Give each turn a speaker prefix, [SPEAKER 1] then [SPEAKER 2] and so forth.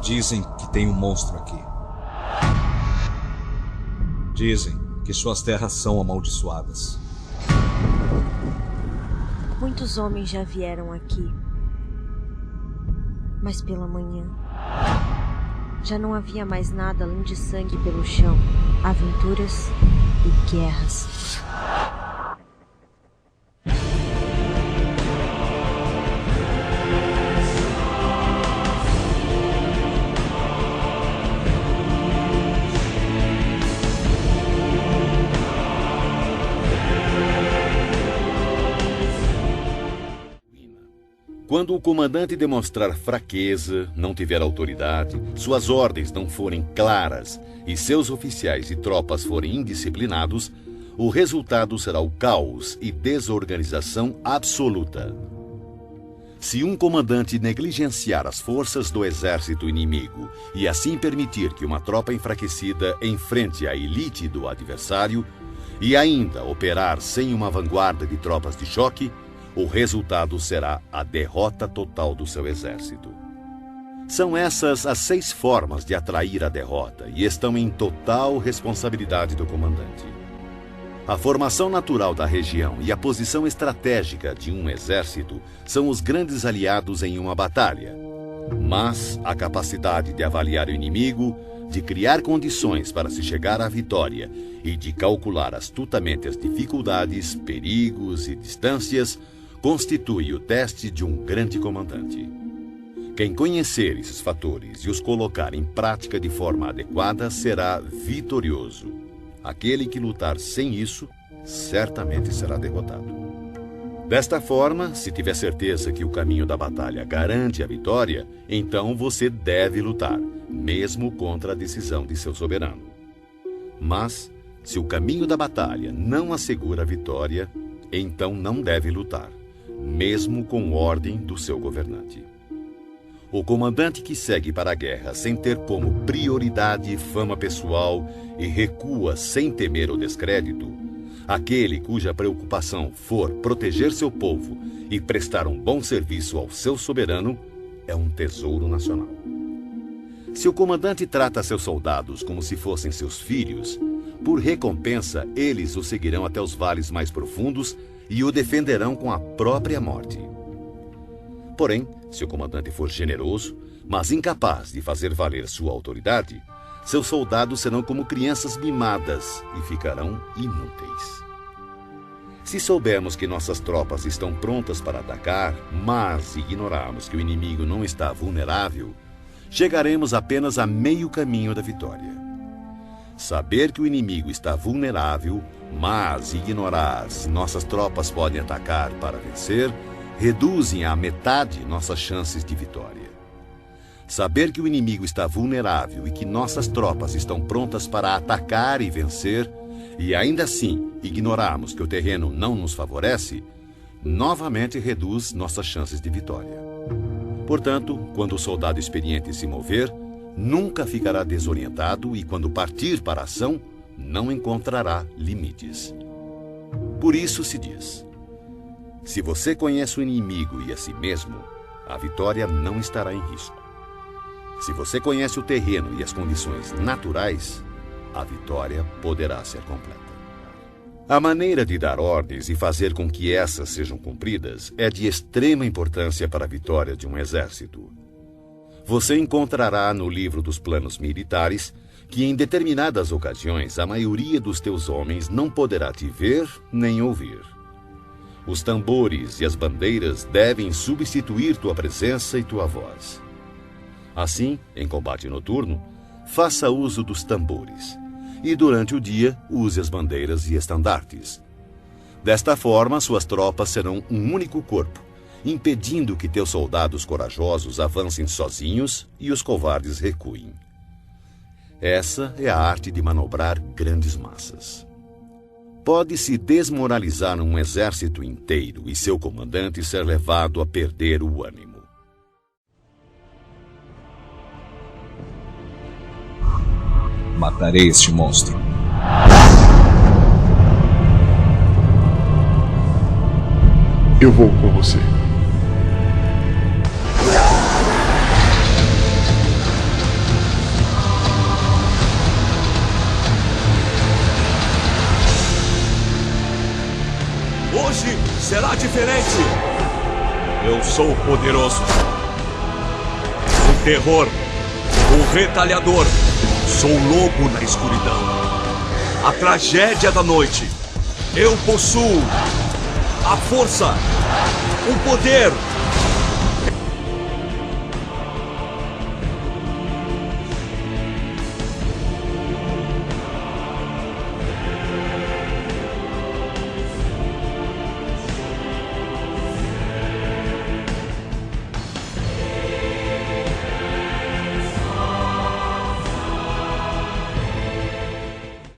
[SPEAKER 1] Dizem que tem um monstro aqui. Dizem que suas terras são amaldiçoadas.
[SPEAKER 2] Muitos homens já vieram aqui. Mas pela manhã, já não havia mais nada além de sangue pelo chão, aventuras e guerras.
[SPEAKER 3] Quando o comandante demonstrar fraqueza, não tiver autoridade, suas ordens não forem claras e seus oficiais e tropas forem indisciplinados, o resultado será o caos e desorganização absoluta. Se um comandante negligenciar as forças do exército inimigo e assim permitir que uma tropa enfraquecida enfrente a elite do adversário e ainda operar sem uma vanguarda de tropas de choque, o resultado será a derrota total do seu exército. São essas as 6 formas de atrair a derrota e estão em total responsabilidade do comandante. A formação natural da região e a posição estratégica de um exército são os grandes aliados em uma batalha. Mas a capacidade de avaliar o inimigo, de criar condições para se chegar à vitória e de calcular astutamente as dificuldades, perigos e distâncias constitui o teste de um grande comandante. Quem conhecer esses fatores e os colocar em prática de forma adequada será vitorioso. Aquele que lutar sem isso, certamente será derrotado. Desta forma, se tiver certeza que o caminho da batalha garante a vitória, então você deve lutar, mesmo contra a decisão de seu soberano. Mas, se o caminho da batalha não assegura a vitória, então não deve lutar, mesmo com ordem do seu governante. O comandante que segue para a guerra sem ter como prioridade fama pessoal e recua sem temer o descrédito, aquele cuja preocupação for proteger seu povo e prestar um bom serviço ao seu soberano, é um tesouro nacional. Se o comandante trata seus soldados como se fossem seus filhos, por recompensa eles o seguirão até os vales mais profundos e o defenderão com a própria morte. Porém, se o comandante for generoso, mas incapaz de fazer valer sua autoridade, seus soldados serão como crianças mimadas e ficarão inúteis. Se soubermos que nossas tropas estão prontas para atacar, mas ignorarmos que o inimigo não está vulnerável, chegaremos apenas a meio caminho da vitória. Saber que o inimigo está vulnerável, mas ignorar se nossas tropas podem atacar para vencer, reduzem à metade nossas chances de vitória. Saber que o inimigo está vulnerável e que nossas tropas estão prontas para atacar e vencer, e ainda assim ignorarmos que o terreno não nos favorece, novamente reduz nossas chances de vitória. Portanto, quando o soldado experiente se mover, nunca ficará desorientado e quando partir para a ação, não encontrará limites. Por isso se diz: se você conhece o inimigo e a si mesmo, a vitória não estará em risco. Se você conhece o terreno e as condições naturais, a vitória poderá ser completa. A maneira de dar ordens e fazer com que essas sejam cumpridas é de extrema importância para a vitória de um exército. Você encontrará no livro dos planos militares que em determinadas ocasiões a maioria dos teus homens não poderá te ver nem ouvir. Os tambores e as bandeiras devem substituir tua presença e tua voz. Assim, em combate noturno, faça uso dos tambores, e durante o dia use as bandeiras e estandartes. Desta forma, suas tropas serão um único corpo, impedindo que teus soldados corajosos avancem sozinhos e os covardes recuem. Essa é a arte de manobrar grandes massas. Pode-se desmoralizar um exército inteiro e seu comandante ser levado a perder o ânimo.
[SPEAKER 1] Matarei este monstro.
[SPEAKER 4] Eu vou com você.
[SPEAKER 1] Hoje será diferente. Eu sou poderoso. O terror. O retalhador. Sou o lobo na escuridão. A tragédia da noite. Eu possuo a força, o poder